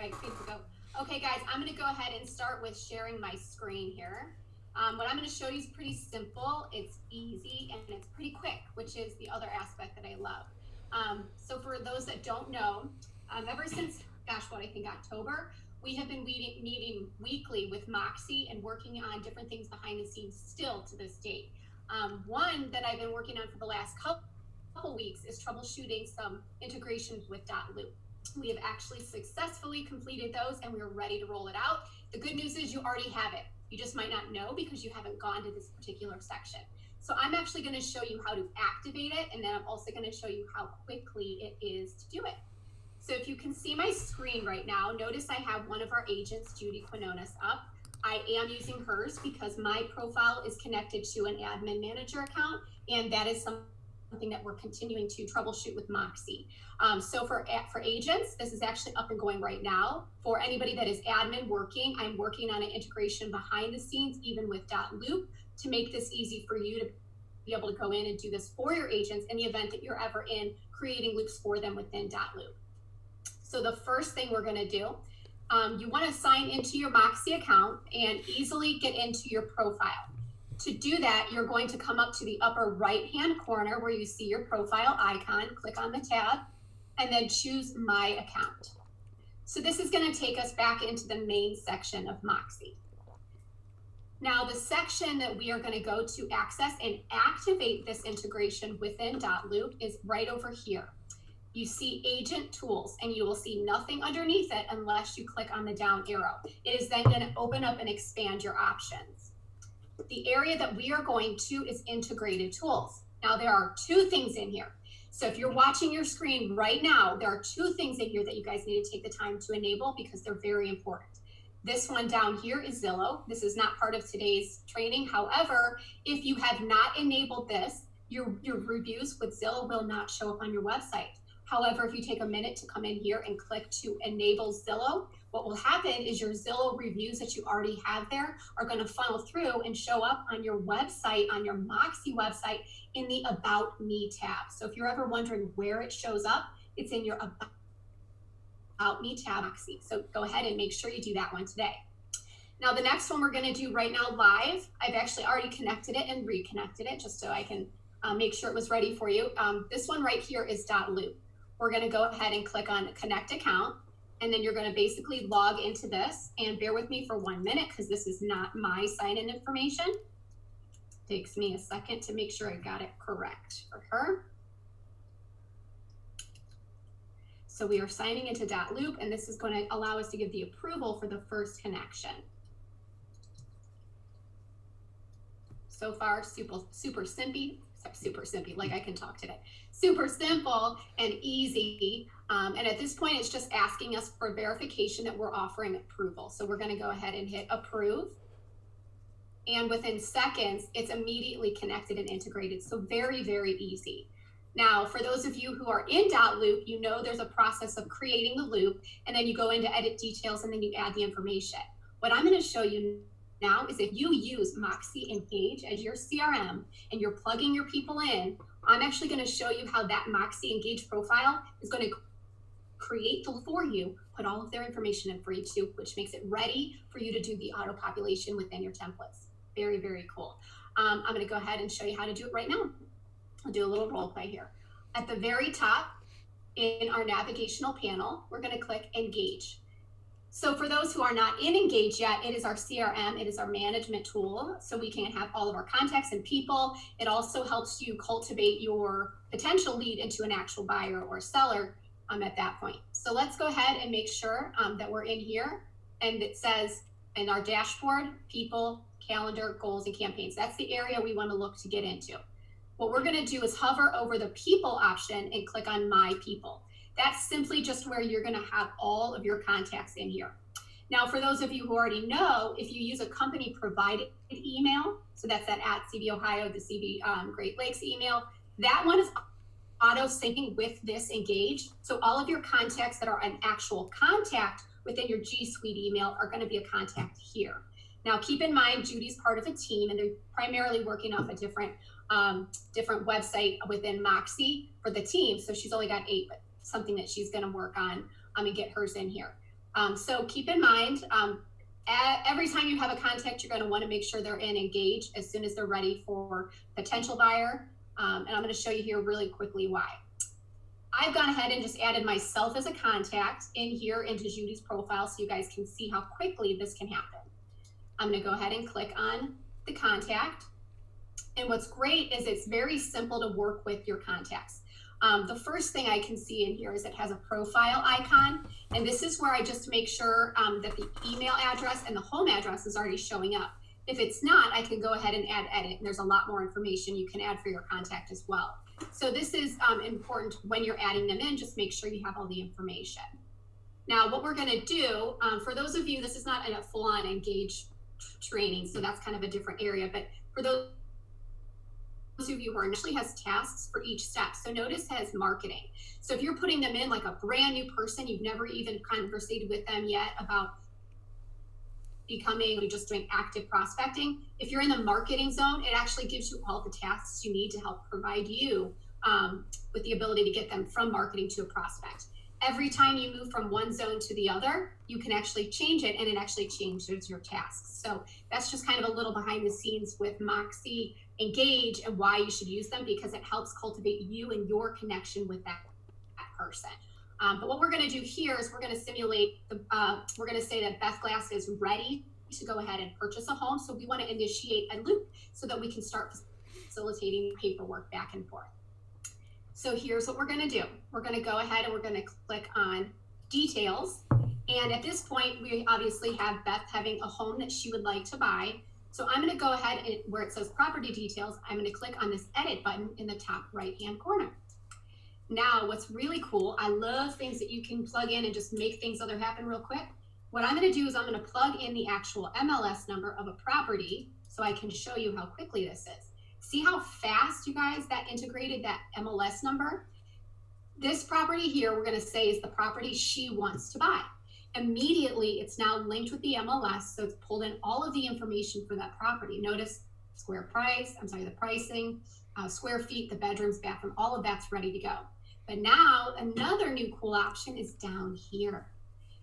right, good to go. Okay guys, I'm gonna go ahead and start with sharing my screen here. What I'm gonna show you is pretty simple, it's easy, and it's pretty quick, which is the other aspect that I love. So for those that don't know, ever since, I think October, we have been meeting weekly with Moxi and working on different things behind the scenes still to this date. One that I've been working on for the last couple weeks is troubleshooting some integrations with DotLoop. We have actually successfully completed those and we're ready to roll it out. The good news is you already have it. You just might not know because you haven't gone to this particular section. So I'm actually going to show you how to activate it, and then I'm also going to show you how quickly it is to do it. So if you can see my screen right now, notice I have one of our agents, Judy Quinones, up. I am using hers because my profile is connected to an admin manager account, and that is something that we're continuing to troubleshoot with Moxi. So for agents, this is actually up and going right now. For anybody that is admin working, I'm working on an integration behind the scenes, even with DotLoop, to make this easy for you to be able to go in and do this for your agents in the event that you're ever in creating loops for them within DotLoop. So the first thing we're going to do, you want to sign into your Moxi account and easily get into your profile. To do that, you're going to come up to the upper right-hand corner where you see your profile icon, click on the tab, and then choose My Account. So this is going to take us back into the main section of Moxi. Now, the section that we are going to go to access and activate this integration within DotLoop is right over here. You see Agent Tools, and you will see nothing underneath it unless you click on the down arrow. It is then going to open up and expand your options. The area that we are going to is Integrated Tools. Now, there are two things in here. So if you're watching your screen right now, there are two things in here that you guys need to take the time to enable because they're very important. This one down here is Zillow. This is not part of today's training. However, if you have not enabled this, your reviews with Zillow will not show up on your website. However, if you take a minute to come in here and click to enable Zillow, what will happen is your Zillow reviews that you already have there are going to funnel through and show up on your website, on your Moxi website, in the About Me tab. So if you're ever wondering where it shows up, it's in your About Me tab, Moxi. So go ahead and make sure you do that one today. Now, the next one we're going to do right now live, I've actually already connected it and reconnected it just so I can make sure it was ready for you. This one right here is DotLoop. We're going to go ahead and click on Connect Account, and then you're going to basically log into this. And bear with me for 1 minute because this is not my sign-in information. Takes me a second to make sure I got it correct for her. So we are signing into DotLoop, and this is going to allow us to give the approval for the first connection. So far, super simpy, like I can talk today. Super simple and easy. And at this point, it's just asking us for verification that we're offering approval. So we're going to go ahead and hit approve. And within seconds, it's immediately connected and integrated. So very, very easy. Now, for those of you who are in DotLoop, you know there's a process of creating the loop, and then you go into edit details, and then you add the information. What I'm going to show you now is if you use Moxi Engage as your CRM and you're plugging your people in, I'm actually going to show you how that Moxi Engage profile is going to create for you, put all of their information in for you too, which makes it ready for you to do the auto population within your templates. Very, very cool. I'm going to go ahead and show you how to do it right now. I'll do a little role play here. At the very top in our navigational panel, we're going to click Engage. So for those who are not in Engage yet, it is our CRM, it is our management tool, so we can have all of our contacts and people. It also helps you cultivate your potential lead into an actual buyer or seller at that point. So let's go ahead and make sure that we're in here, and it says in our dashboard, people, calendar, goals, and campaigns. That's the area we want to look to get into. What we're going to do is hover over the people option and click on My People. That's simply just where you're going to have all of your contacts in here. Now, for those of you who already know, if you use a company provided email, so that's that at CV Ohio, the CV Great Lakes email, that one is auto syncing with this Engage. So all of your contacts that are an actual contact within your G Suite email are going to be a contact here. Now, keep in mind, Judy's part of a team, and they're primarily working off a different website within Moxi for the team. So she's only got 8, but something that she's going to work on and get hers in here. So keep in mind, every time you have a contact, you're going to want to make sure they're in Engage as soon as they're ready for potential buyer. And I'm going to show you here really quickly why. I've gone ahead and just added myself as a contact in here into Judy's profile so you guys can see how quickly this can happen. I'm going to go ahead and click on the contact. And what's great is it's very simple to work with your contacts. The first thing I can see in here is it has a profile icon. And this is where I just make sure that the email address and the home address is already showing up. If it's not, I can go ahead and add edit. And there's a lot more information you can add for your contact as well. So this is important when you're adding them in, just make sure you have all the information. Now, what we're going to do, for those of you, this is not a full-on Engage training, so that's kind of a different area. But for those of you who are actually has tasks for each step. So notice it has marketing. So if you're putting them in like a brand new person, you've never even conversated with them yet about becoming just doing active prospecting. If you're in the marketing zone, it actually gives you all the tasks you need to help provide you with the ability to get them from marketing to a prospect. Every time you move from one zone to the other, you can actually change it, and it actually changes your tasks. So that's just kind of a little behind the scenes with Moxi Engage and why you should use them, because it helps cultivate you and your connection with that person. But what we're going to do here is we're going to simulate, we're going to say that Beth Glass is ready to go ahead and purchase a home. So we want to initiate a loop so that we can start facilitating paperwork back and forth. So here's what we're going to do. We're going to go ahead and we're going to click on details. And at this point, we obviously have Beth having a home that she would like to buy. So I'm going to go ahead and where it says property details, I'm going to click on this edit button in the top right-hand corner. Now, what's really cool, I love things that you can plug in and just make things other happen real quick. What I'm going to do is I'm going to plug in the actual MLS number of a property so I can show you how quickly this is. See how fast, you guys, that integrated that MLS number? This property here, we're going to say is the property she wants to buy. Immediately, it's now linked with the MLS, so it's pulled in all of the information for that property. Notice the pricing, square feet, the bedrooms, bathroom, all of that's ready to go. But now another new cool option is down here.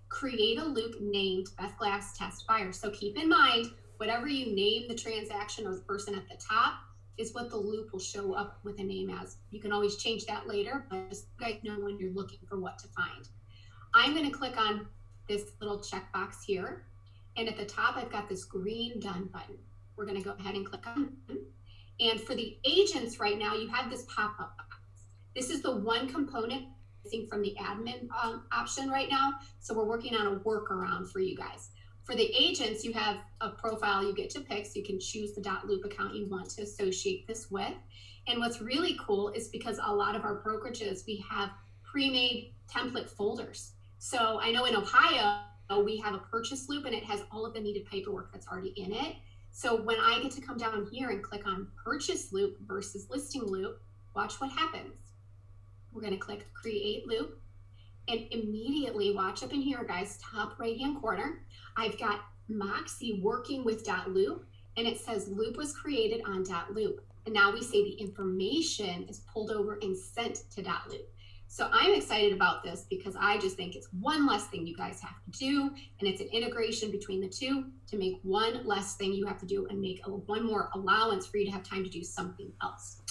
Create a loop named Beth Glass Test Buyer. So keep in mind, whatever you name the transaction or the person at the top is what the loop will show up with a name as. You can always change that later, but just you guys know when you're looking for what to find. I'm going to click on this little checkbox here. And at the top, I've got this green done button. We're going to go ahead and click on it. And for the agents right now, you have this pop-up box. This is the one component missing from the admin option right now. So we're working on a workaround for you guys. For the agents, you have a profile you get to pick. So you can choose the .loop account you want to associate this with. And what's really cool is because a lot of our brokerages, we have pre-made template folders. So I know in Ohio, we have a purchase loop and it has all of the needed paperwork that's already in it. So when I get to come down here and click on purchase loop versus listing loop, watch what happens. We're going to click create loop, and immediately watch up in here, guys, top right-hand corner, I've got Moxi working with .loop, and it says loop was created on .loop. And now we say the information is pulled over and sent to .loop. So I'm excited about this because I just think it's one less thing you guys have to do, and it's an integration between the two to make one less thing you have to do and make one more allowance for you to have time to do something else.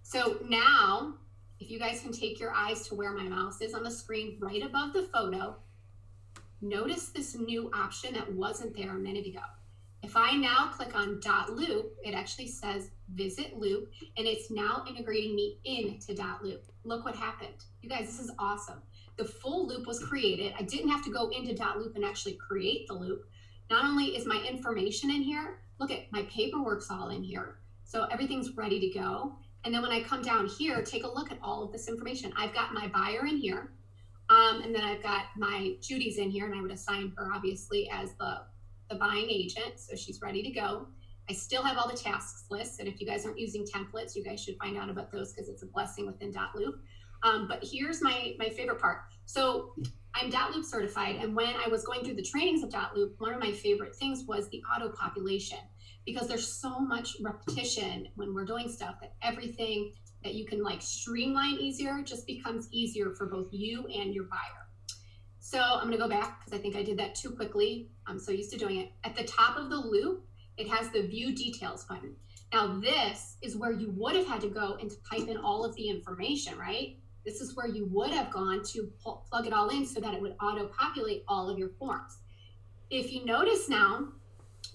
So now, if you guys can take your eyes to where my mouse is on the screen right above the photo, notice this new option that wasn't there a minute ago. If I now click on .loop, it actually says visit loop, and it's now integrating me into .loop. Look what happened. You guys, this is awesome. The full loop was created. I didn't have to go into .loop and actually create the loop. Not only is my information in here, look at my paperwork's all in here. So everything's ready to go. And then when I come down here, take a look at all of this information. I've got my buyer in here. And then I've got my Judy's in here, and I would assign her obviously as the buying agent. So she's ready to go. I still have all the tasks lists. And if you guys aren't using templates, you guys should find out about those because it's a blessing within .loop. But here's my favorite part. So I'm .loop certified. And when I was going through the trainings of .loop, one of my favorite things was the auto population, because there's so much repetition when we're doing stuff that everything that you can like streamline easier just becomes easier for both you and your buyer. So I'm going to go back because I think I did that too quickly. I'm so used to doing it. At the top of the loop, it has the view details button. Now this is where you would have had to go and type in all of the information, right? This is where you would have gone to plug it all in so that it would auto-populate all of your forms. If you notice now,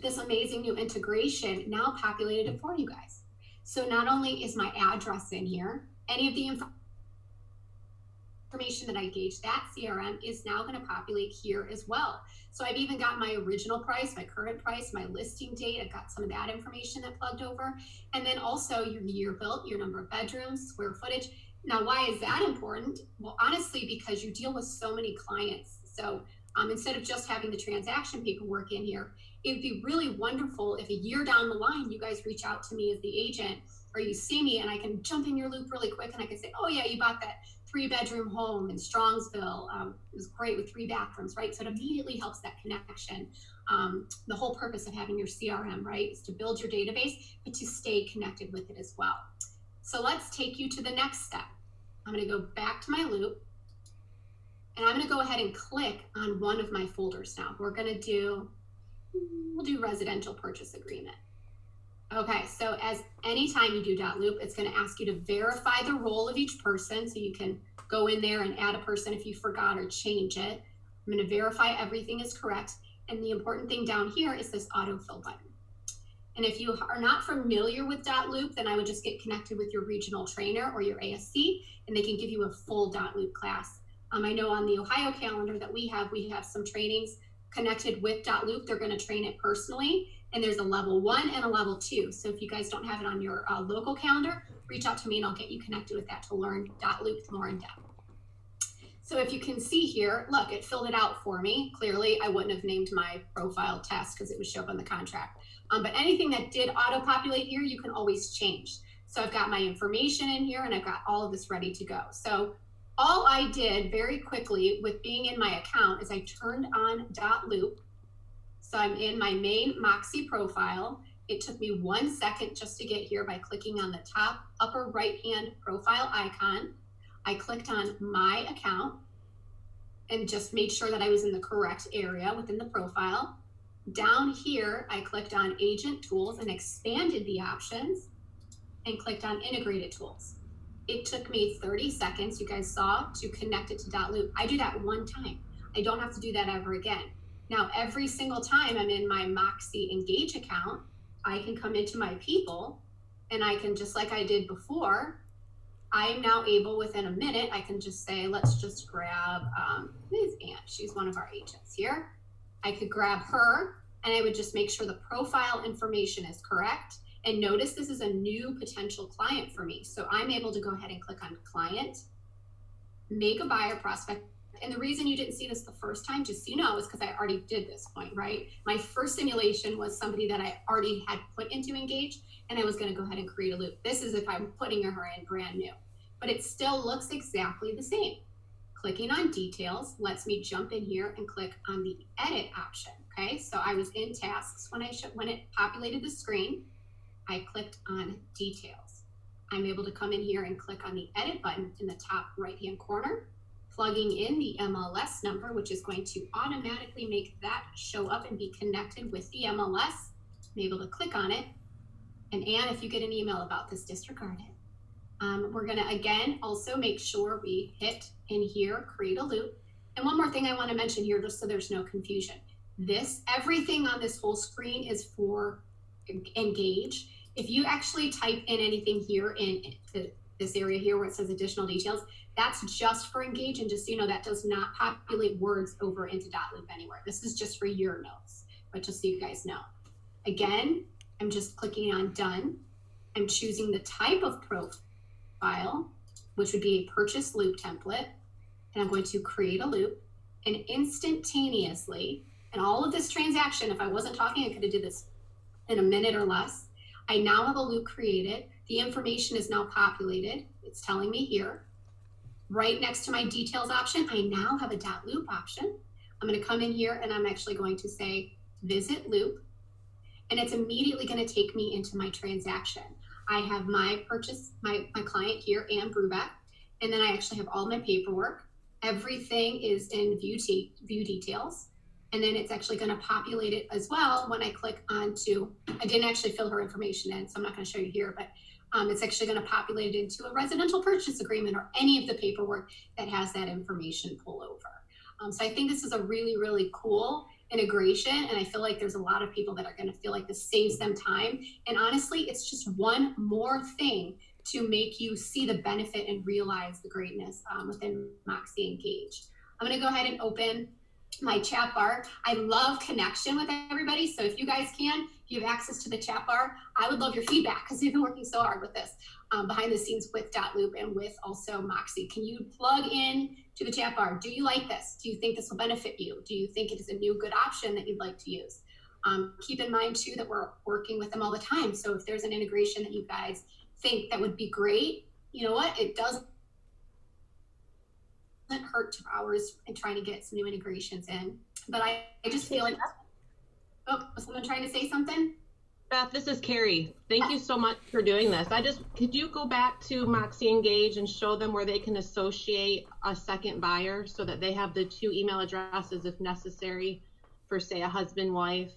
this amazing new integration now populated it for you guys. So not only is my address in here, any of the information that I engaged that CRM is now going to populate here as well. So I've even got my original price, my current price, my listing date. I've got some of that information that plugged over. And then also your year built, your number of bedrooms, square footage. Now, why is that important? Well, honestly, because you deal with so many clients. So instead of just having the transaction paperwork in here, it would be really wonderful if a year down the line, you guys reach out to me as the agent, or you see me and I can jump in your loop really quick and I can say, oh yeah, you bought that 3-bedroom home in Strongsville. It was great with 3 bathrooms, right? So it immediately helps that connection. The whole purpose of having your CRM, right, is to build your database, but to stay connected with it as well. So let's take you to the next step. I'm going to go back to my loop and I'm going to go ahead and click on one of my folders now. We'll do residential purchase agreement. Okay, so as anytime you do .loop, it's going to ask you to verify the role of each person. So you can go in there and add a person if you forgot or change it. I'm going to verify everything is correct. And the important thing down here is this autofill button. And if you are not familiar with .loop, then I would just get connected with your regional trainer or your ASC, and they can give you a full .loop class. I know on the Ohio calendar that we have some trainings connected with .loop. They're going to train it personally. And there's a level 1 and a level 2. So if you guys don't have it on your local calendar, reach out to me and I'll get you connected with that to learn .loop more in depth. So if you can see here, look, it filled it out for me. Clearly, I wouldn't have named my profile test because it would show up on the contract. But anything that did auto-populate here, you can always change. So I've got my information in here and I've got all of this ready to go. So all I did very quickly with being in my account is I turned on .loop. So I'm in my main Moxi profile. It took me 1 second just to get here by clicking on the top upper right-hand profile icon. I clicked on my account and just made sure that I was in the correct area within the profile. Down here, I clicked on Agent Tools and expanded the options and clicked on Integrated Tools. It took me 30 seconds, you guys saw, to connect it to .loop. I do that one time. I don't have to do that ever again. Now, every single time I'm in my Moxi Engage account, I can come into my people and I can, just like I did before, I'm now able within a minute, I can just say, let's just grab Ms. Ann. She's one of our agents here. I could grab her and I would just make sure the profile information is correct. And notice this is a new potential client for me. So I'm able to go ahead and click on client, make a buyer prospect. And the reason you didn't see this the first time, just so you know, is because I already did this point, right? My first simulation was somebody that I already had put into Engage, and I was going to go ahead and create a loop. This is if I'm putting her in brand new, but it still looks exactly the same. Clicking on details lets me jump in here and click on the edit option. Okay, so I was in tasks when it populated the screen. I clicked on details. I'm able to come in here and click on the edit button in the top right-hand corner, plugging in the MLS number, which is going to automatically make that show up and be connected with the MLS. I'm able to click on it. And Ann, if you get an email about this, disregard it. We're gonna, again, also make sure we hit in here, create a loop. And one more thing I wanna mention here, just so there's no confusion. Everything on this whole screen is for Engage. If you actually type in anything here in this area here where it says additional details, that's just for Engage, and just so you know, that does not populate words over into .loop anywhere. This is just for your notes, but just so you guys know. Again, I'm just clicking on done. I'm choosing the type of profile, which would be a purchase loop template, and I'm going to create a loop, and instantaneously, and all of this transaction, if I wasn't talking, I could have did this in a minute or less. I now have a loop created. The information is now populated. It's telling me here. Right next to my details option, I now have a .loop option. I'm going to come in here and I'm actually going to say visit loop, and it's immediately going to take me into my transaction. I have my client here, Ann Brubeck, and then I actually have all my paperwork. everything is in view details. And then it's actually going to populate it as well when I click onto, I didn't actually fill her information in, so I'm not going to show you here, but it's actually going to populate it into a residential purchase agreement or any of the paperwork that has that information pull over. So I think this is a really, really cool integration. And I feel like there's a lot of people that are going to feel like this saves them time. And honestly, it's just one more thing to make you see the benefit and realize the greatness within Moxi Engage. I'm going to go ahead and open my chat bar. I love connection with everybody. So if you guys can, if you have access to the chat bar, I would love your feedback because we've been working so hard with this behind the scenes with DotLoop and with also Moxi. Can you plug in to the chat bar? Do you like this? Do you think this will benefit you? Do you think it is a new good option that you'd like to use? Keep in mind too that we're working with them all the time. So if there's an integration that you guys think that would be great, you know what? It doesn't hurt 2 hours and trying to get some new integrations in. But I just feel like, oh, was someone trying to say something? Beth, this is Carrie. Thank you so much for doing this. Could you go back to Moxi Engage and show them where they can associate a second buyer so that they have the 2 email addresses if necessary for, say, a husband, wife,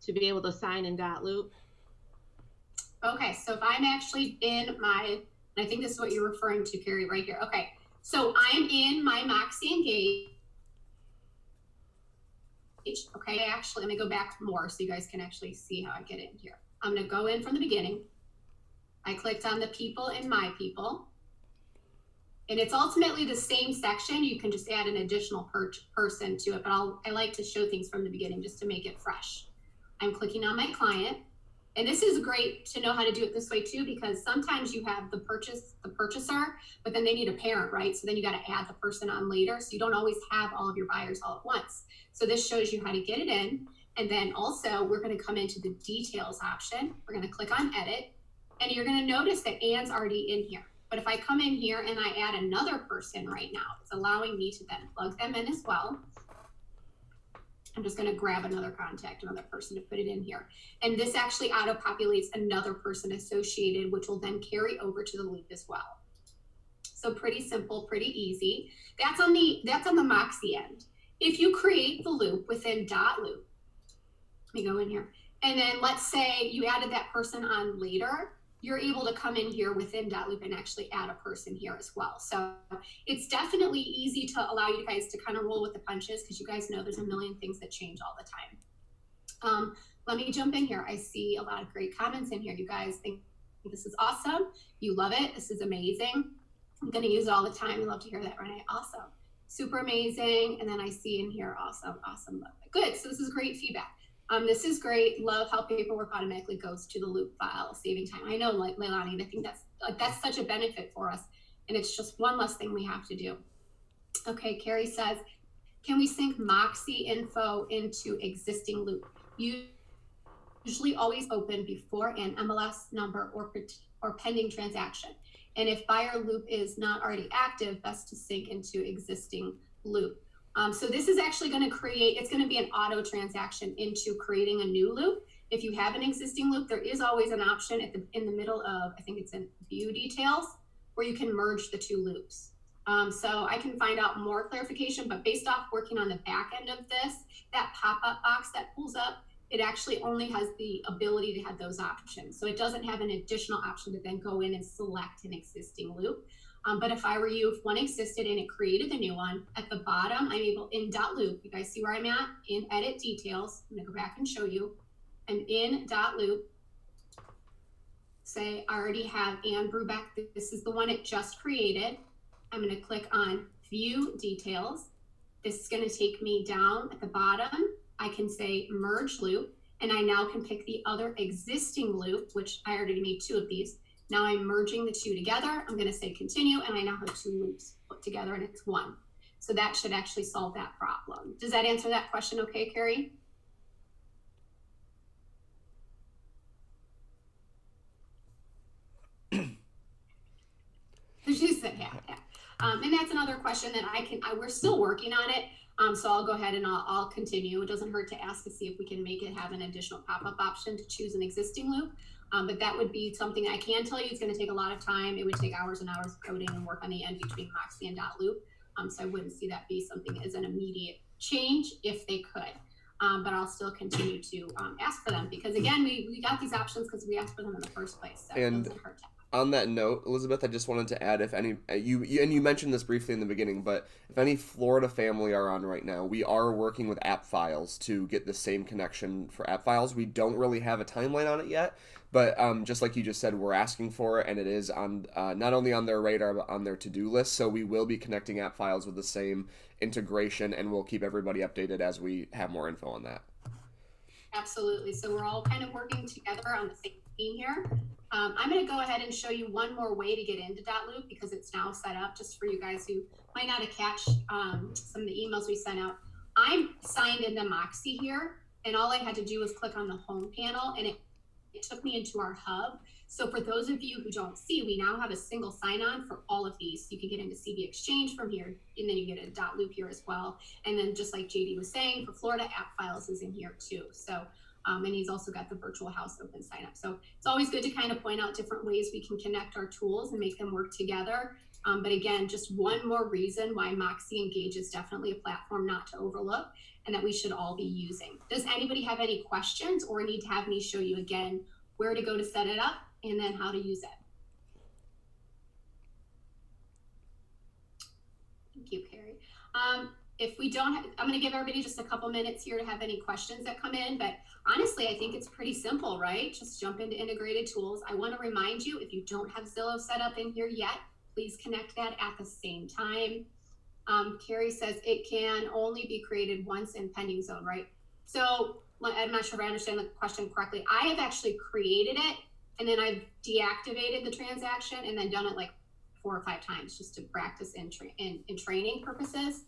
to be able to sign in DotLoop? Okay, so if I'm actually in my, and I think this is what you're referring to, Carrie, right here. Okay, so I'm in my Moxi Engage. Okay, actually, let me go back more so you guys can actually see how I get in here. I'm going to go in from the beginning. I clicked on the people in my people. And it's ultimately the same section. You can just add an additional person to it, but I like to show things from the beginning just to make it fresh. I'm clicking on my client. And this is great to know how to do it this way too, because sometimes you have the purchaser, but then they need a parent, right? So then you got to add the person on later. So you don't always have all of your buyers all at once. So this shows you how to get it in. And then also we're going to come into the details option. We're going to click on edit and you're going to notice that Anne's already in here. But if I come in here and I add another person right now, it's allowing me to then plug them in as well. I'm just going to grab another contact, another person to put it in here. And this actually auto-populates another person associated, which will then carry over to the loop as well. So pretty simple, pretty easy. That's on the Moxi end. If you create the loop within DotLoop, let me go in here. And then let's say you added that person on later, you're able to come in here within DotLoop and actually add a person here as well. So it's definitely easy to allow you guys to kind of roll with the punches because you guys know there's a million things that change all the time. Let me jump in here. I see a lot of great comments in here. You guys think this is awesome. You love it. This is amazing. I'm going to use it all the time. I love to hear that, Renee. Awesome. Super amazing. And then I see in here, awesome, awesome. Love it. Good. So this is great feedback. This is great. Love how paperwork automatically goes to the loop file, saving time. I know, like Leilani, and I think that's such a benefit for us. And it's just one less thing we have to do. Okay, Carrie says, can we sync Moxi info into existing loop? Usually always open before an MLS number or pending transaction. And if buyer loop is not already active, best to sync into existing loop. So this is actually going to create, it's going to be an auto transaction into creating a new loop. If you have an existing loop, there is always an option in the middle of, I think it's in view details, where you can merge the 2 loops. So I can find out more clarification, but based off working on the back end of this, that pop-up box that pulls up, it actually only has the ability to have those options. So it doesn't have an additional option to then go in and select an existing loop. But if I were you, if one existed and it created the new one, at the bottom, I'm able, in DotLoop, you guys see where I'm at? In edit details, I'm gonna go back and show you. I'm in DotLoop, say I already have Anne Brubeck, this is the one it just created. I'm gonna click on view details. This is gonna take me down at the bottom. I can say merge loop, and I now can pick the other existing loop, which I already made 2 of these. Now I'm merging the 2 together. I'm going to say continue, and I now have 2 loops put together, and it's 1. So that should actually solve that problem. Does that answer that question okay, Carrie? She said, yeah. And that's another question that we're still working on it. So I'll go ahead and I'll continue. It doesn't hurt to ask to see if we can make it have an additional pop-up option to choose an existing loop. But that would be something I can tell you it's going to take a lot of time. It would take hours and hours of coding and work on the end between Moxi and DotLoop. So I wouldn't see that be something as an immediate change if they could. But I'll still continue to ask for them because, again, we got these options because we asked for them in the first place. So it doesn't hurt to. On that note, Elizabeth, I just wanted to add, if any, you mentioned this briefly in the beginning, but if any Florida family are on right now, we are working with AppFiles to get the same connection for AppFiles. We don't really have a timeline on it yet, but just like you just said, we're asking for it, and it is on not only on their radar, but on their to-do list. So we will be connecting AppFiles with the same integration, and we'll keep everybody updated as we have more info on that. Absolutely. So we're all kind of working together on the same team here. I'm going to go ahead and show you one more way to get into DotLoop because it's now set up just for you guys who might not have catch some of the emails we sent out. I'm signed into Moxi here, and all I had to do was click on the home panel, and it took me into our hub. So for those of you who don't see, we now have a single sign-on for all of these. You can get into CB Exchange from here, and then you get a DotLoop here as well. And then just like JD was saying, for Florida, AppFiles is in here too. So and he's also got the virtual house open sign up. So it's always good to kind of point out different ways we can connect our tools and make them work together. But again, just one more reason why Moxi Engage is definitely a platform not to overlook and that we should all be using. Does anybody have any questions or need to have me show you again where to go to set it up and then how to use it? Thank you, Carrie. If we don't have, I'm going to give everybody just a couple minutes here to have any questions that come in, but honestly, I think it's pretty simple, right? Just jump into integrated tools. I want to remind you, if you don't have Zillow set up in here yet, please connect that at the same time. Carrie says it can only be created once in pending zone, right? So I'm not sure if I understand the question correctly. I have actually created it and then I've deactivated the transaction and then done it like 4 or 5 times just to practice in training purposes.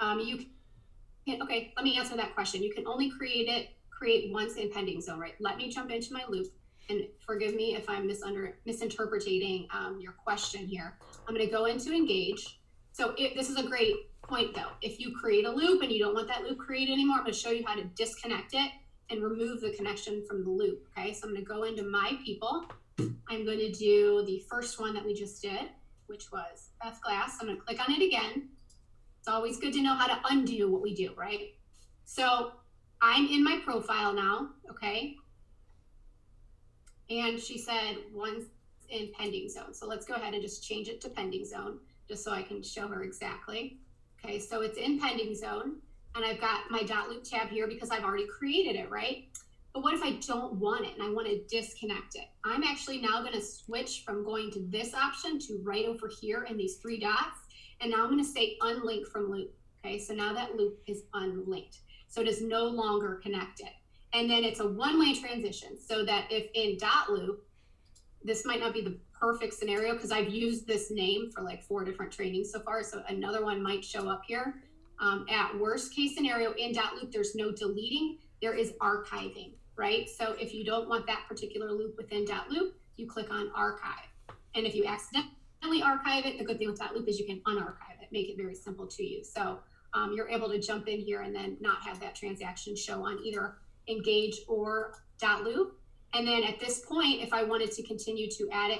Okay, let me answer that question. You can only create once in pending zone, right? Let me jump into my loop and forgive me if I'm misinterpreting your question here. I'm going to go into engage. So this is a great point though. If you create a loop and you don't want that loop created anymore, I'm going to show you how to disconnect it and remove the connection from the loop. Okay, so I'm going to go into my people. I'm going to do the first one that we just did, which was Beth Glass. I'm going to click on it again. It's always good to know how to undo what we do, right? So I'm in my profile now, okay? And she said once in pending zone. So let's go ahead and just change it to pending zone, just so I can show her exactly. Okay, so it's in pending zone, and I've got my .loop tab here because I've already created it, right? But what if I don't want it and I want to disconnect it? I'm actually now going to switch from going to this option to right over here in these 3 dots. And now I'm going to say unlink from loop. Okay, so now that loop is unlinked. So it is no longer connected. And then it's a one-way transition so that if in .loop, this might not be the perfect scenario because I've used this name for like 4 different trainings so far. So another one might show up here. At worst case scenario in .loop, there's no deleting, there is archiving, right? So if you don't want that particular loop within .loop, you click on archive. And if you accidentally archive it, the good thing with .loop is you can unarchive it, make it very simple to use. So you're able to jump in here and then not have that transaction show on either engage or .loop. And then at this point, if I wanted to continue to add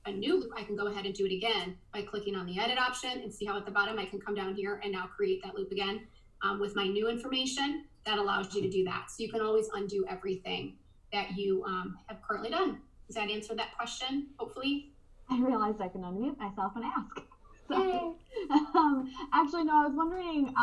a new loop, I can go ahead and do it again by clicking on the edit option and see how at the bottom I can come down here and now create that loop again with my new information. That allows you to do that. So you can always undo everything that you have currently done. Does that answer that question, hopefully? I realized I can unmute myself and ask. So, actually, no, I was wondering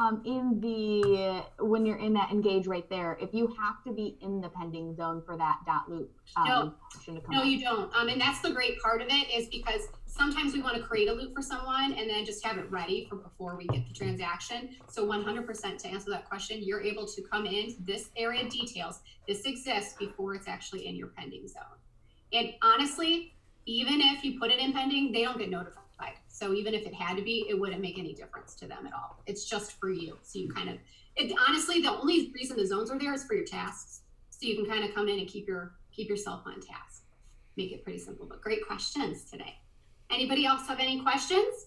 when you're in that engage right there, if you have to be in the pending zone for that .loop option to come No, up. you don't. And that's the great part of it is because sometimes we want to create a loop for someone and then just have it ready for before we get the transaction. So 100% to answer that question, you're able to come into this area details. This exists before it's actually in your pending zone. And honestly, even if you put it in pending, they don't get notified. So even if it had to be, it wouldn't make any difference to them at all. It's just for you. So you kind of, honestly, the only reason the zones are there is for your tasks. So you can kind of come in and keep yourself on task. Make it pretty simple, but great questions today. Anybody else have any questions?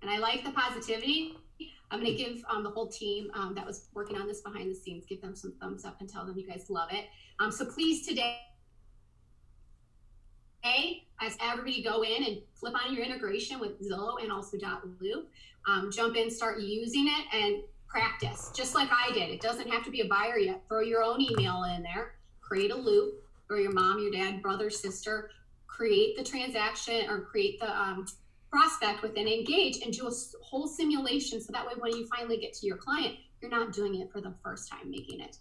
And I like the positivity. I'm going to give the whole team that was working on this behind the scenes, give them some thumbs up and tell them you guys love it. So please today, as everybody go in and flip on your integration with Zillow and also .loop, jump in, start using it and practice, just like I did. It doesn't have to be a buyer yet. Throw your own email in there, create a loop, or your mom, your dad, brother, sister, create the transaction or create the prospect within Engage and do a whole simulation. So that way, when you finally get to your client, you're not doing it for the first time, making it